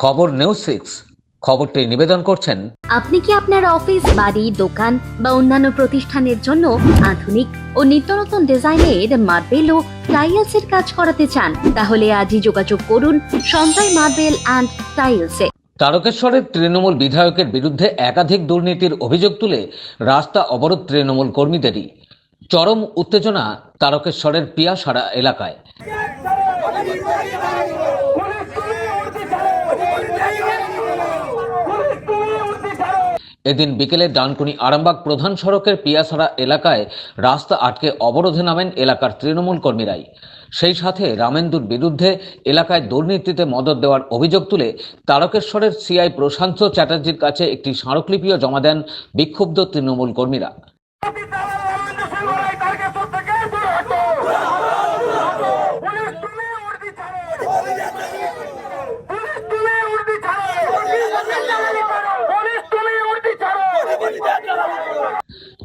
খবর নিউজ 6 খবরটি নিবেদন করছেন। আপনি কি আপনার অফিস, বাড়ি, দোকান বা অন্যান্য প্রতিষ্ঠানের জন্য আধুনিক ও নিত্যনতুন ডিজাইনের মার্বেল ও টাইলসের কাজ করাতে চান? তাহলে আজই যোগাযোগ করুন সঞ্জয় মার্বেল অ্যান্ড টাইলসে। তারকেশ্বরের তৃণমূল বিধায়কের বিরুদ্ধে একাধিক দুর্নীতির অভিযোগ তুলে রাস্তা অবরোধ তৃণমূল কর্মীদেরই। চরম উত্তেজনা তারকেশ্বরের পিয়াসারা এলাকায়। এদিন বিকেলে ডানকুনি আরামবাগ প্রধান সড়কের পিয়াসারা এলাকায় রাস্তা আটকে অবরোধে নামেন এলাকার তৃণমূল কর্মীরাই। সেই সাথে রামেন্দুর বিরুদ্ধে এলাকায় দুর্নীতিতে মদত দেওয়ার অভিযোগ তুলে তারকেশ্বরের সিআই প্রশান্ত চ্যাটার্জির কাছে একটি স্মারকলিপিও জমা দেন বিক্ষুব্ধ তৃণমূল কর্মীরা।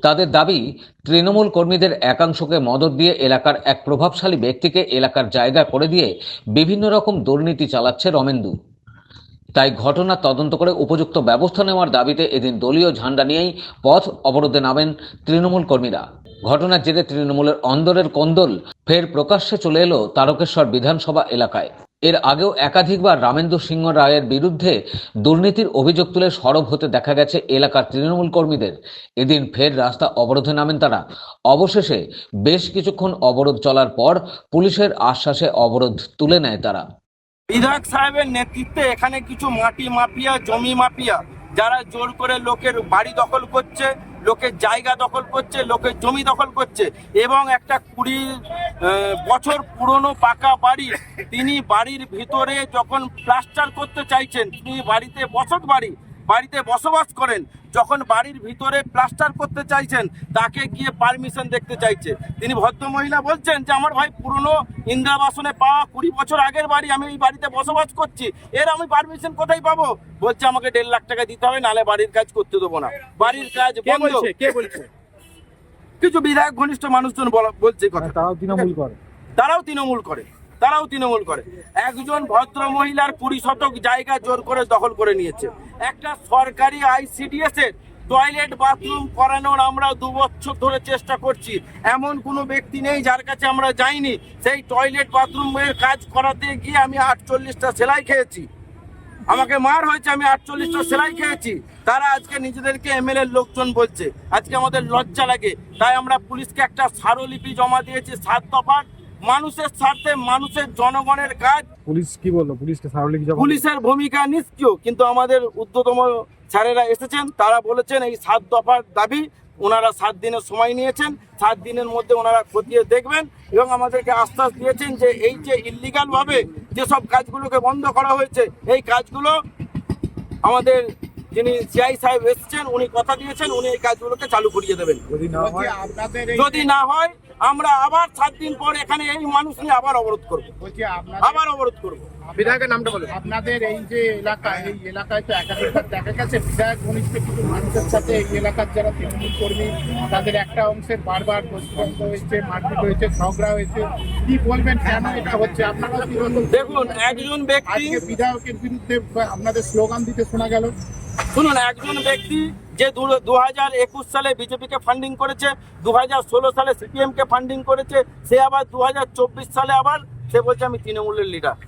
তাদের দাবি, তৃণমূল কর্মীদের একাংশকে মদত দিয়ে এলাকার এক প্রভাবশালী ব্যক্তিকে এলাকার জায়গা করে দিয়ে বিভিন্ন রকম দুর্নীতি চালাচ্ছে রমেন্দু। তাই ঘটনা তদন্ত করে উপযুক্ত ব্যবস্থা নেওয়ার দাবিতে এদিন দলীয় ঝান্ডা নিয়েই পথ অবরোধে নামেন তৃণমূল কর্মীরা। ঘটনার জেরে তৃণমূলের অন্দরের কোন্দল ফের প্রকাশ্যে চলে এলো তারকেশ্বর বিধানসভা এলাকায়। এর আগেও একাধিকবার রামেন্দু সিংহ রায়ের বিরুদ্ধে দুর্নীতির অভিযোগ তুলে সরব হতে দেখা গেছে এলাকার তৃণমূল কর্মীদের। এদিন ফের রাস্তা অবরোধে নামেন তারা। অবশেষে বেশ কিছুক্ষণ অবরোধ চলার পর পুলিশের আশ্বাসে অবরোধ তুলে নেয় তারা। বিধায়ক সাহেবের নেতৃত্বে এখানে কিছু মাটি মাফিয়া, জমি মাফিয়া, যারা জোর করে লোকের বাড়ি দখল করছে, লোকের জায়গা দখল করছে, লোকের জমি দখল করছে এবং একটা 20 বছর পুরনো পাকা বাড়ি, তিনি বাড়ির ভিতরে যখন প্লাস্টার করতে চাইছেন, তিনি বাড়িতে বসবাস করেন, যখন বাড়ির ভিতরে প্লাস্টার করতে চাইছেন তাকে গিয়ে পারমিশন দেখতে চাইছে। তিনি ভদ্রমহিলা বলছেন যে আমার ভাই পুরনো ইন্দিরাবাসনে পাওয়া 20 বছর আগের বাড়ি, আমি এই বাড়িতে বসবাস করছি, এর আমি পারমিশন কোথায় পাবো? বলছে আমাকে 1.5 লাখ টাকা দিতে হবে, নাহলে বাড়ির কাজ করতে দেবো না। বাড়ির কাজ বন্ধ। কে বলছে? কিছু বিধায়ক ঘনিষ্ঠ মানুষজন বলছে কথা। তারাও তৃণমূল করে। একজন ভদ্র মহিলার 20 শতক জায়গা জোর করে দখল করে নিয়েছে। একটা সরকারি ICDS এর টয়লেট বাথরুম করানোর আমরা 2 বছর ধরে চেষ্টা করছি। এমন কোনো ব্যক্তি নেই যার কাছে আমরা যাইনি। সেই টয়লেট বাথরুমের কাজ করাতে গিয়ে আমি 48টা সেলাই খেয়েছি, আমাকে মার হয়েছে, আমি 48টা সেলাই খেয়েছি। তারা আজকে নিজেদেরকে MLA লোকজন বলছে। আজকে আমাদের লজ্জা লাগে। তাই আমরা পুলিশকে একটা স্মারকলিপি জমা দিয়েছি 7 দফা। মানুষের স্বার্থে, মানুষের জনগণের কাজ। পুলিশ কি বললো? পুলিশের ভূমিকা নিষ্ক্রিয়, কিন্তু আমাদের ঊর্ধ্বতম স্যারেরা এসেছেন, তারা বলেছেন এই 7 দফার দাবি ওনারা 7 দিনের সময় নিয়েছেন, 7 দিনের মধ্যে ওনারা খতিয়ে দেখবেন এবং আমাদেরকে আশ্বাস দিয়েছেন যে এই যে ইল্লিগাল ভাবে যেসব কাজগুলোকে বন্ধ করা হয়েছে, এই কাজগুলো আমাদের যিনি সিআই সাহেব এসেছেন উনি কথা দিয়েছেন, উনি এই কাজগুলোকে চালু করিয়ে দেবেন। যদি না হয় আমরা আবার 7 দিন পর এখানে এই মানুষ নিয়ে আবার অবরোধ করবো। বিধায়কের নামটা বলুন। আপনাদের এই যে এলাকা, এই এলাকায় তো একাধিকবার দেখা গেছে বিধায়ক ঘনিষ্ঠ কিছু মানুষের সাথে এই এলাকার যারা তৃণমূল কর্মী, তাদের একটা অংশের বারবার দোষবন্ধ হয়েছে, মারপিট হয়েছে, ঝগড়া হয়েছে। কি বলবেন, কেন এটা হচ্ছে? আপনারা কি বলবেন? দেখুন, একজন ব্যক্তি বিধায়কের বিরুদ্ধে আপনাদের স্লোগান দিতে শোনা গেল। শুনুন, একজন ব্যক্তি যে 2021 সালে বিজেপিকে ফান্ডিং করেছে, 2016 সালে CPM কে ফান্ডিং করেছে, সে আবার 2024 সালে আবার সে বলছে আমি তৃণমূলের লিডার।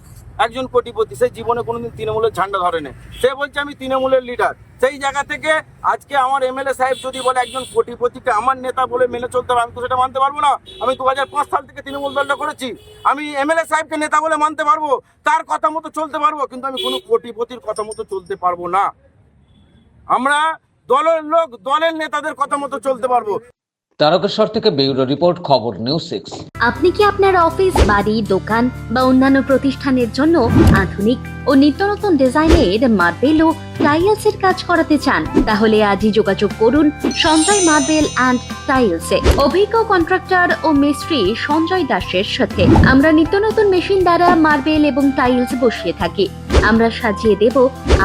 একজন কোটিপতি, সে জীবনে কোনোদিন তৃণমূলের ঝান্ডা ধরে নেই, সে বলছে আমি তৃণমূলের লিডার। সেই জায়গা থেকে আজকে আমার MLA সাহেব যদি বলে একজন কোটিপতিকে আমার নেতা বলে মেনে চলতে হবে, আমি তো সেটা মানতে পারবো না। আমি 2005 সাল থেকে তৃণমূল দলটা করেছি, আমি MLA সাহেবকে নেতা বলে মানতে পারবো, তার কথা মতো চলতে পারবো, কিন্তু আমি কোনো কোটিপতির কথা মতো চলতে পারবো না। আমরা দলের লোক, দলের নেতাদের কথা মতো চলতে পারবো। তারকেশ্বর থেকে ব্যুরো রিপোর্ট, খবর নিউজ 6। আপনি কি আপনার অফিস, বাড়ি, দোকান বা অন্যান্য প্রতিষ্ঠানের জন্য আধুনিক ও নিত্যনতুন ডিজাইনের মার্বেল ও টাইলসের কাজ করাতে চান? তাহলে আজই যোগাযোগ করুন সঞ্জয় মার্বেল অ্যান্ড টাইলসে। অভিজ্ঞ কন্ট্রাক্টর ও মিস্ত্রি সঞ্জয় দাসের সাথে আমরা নিত্যনতুন মেশিন দ্বারা মার্বেল এবং টাইলস বসিয়ে থাকি। আমরা সাজিয়ে দেব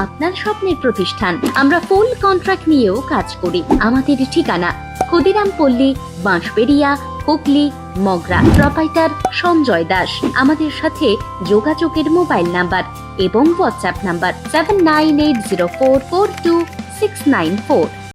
আপনার স্বপ্নের প্রতিষ্ঠান। আমরা ফুল কন্ট্রাক্ট নিয়েও কাজ করি। আমাদের ঠিকানা ক্ষুদিরাম পল্লী, বাঁশবেড়িয়া, হুগলি, মগরা। প্রোপাইটার সঞ্জয় দাস। আমাদের সাথে যোগাযোগের মোবাইল নাম্বার এবং হোয়াটসঅ্যাপ নাম্বার 7980442694।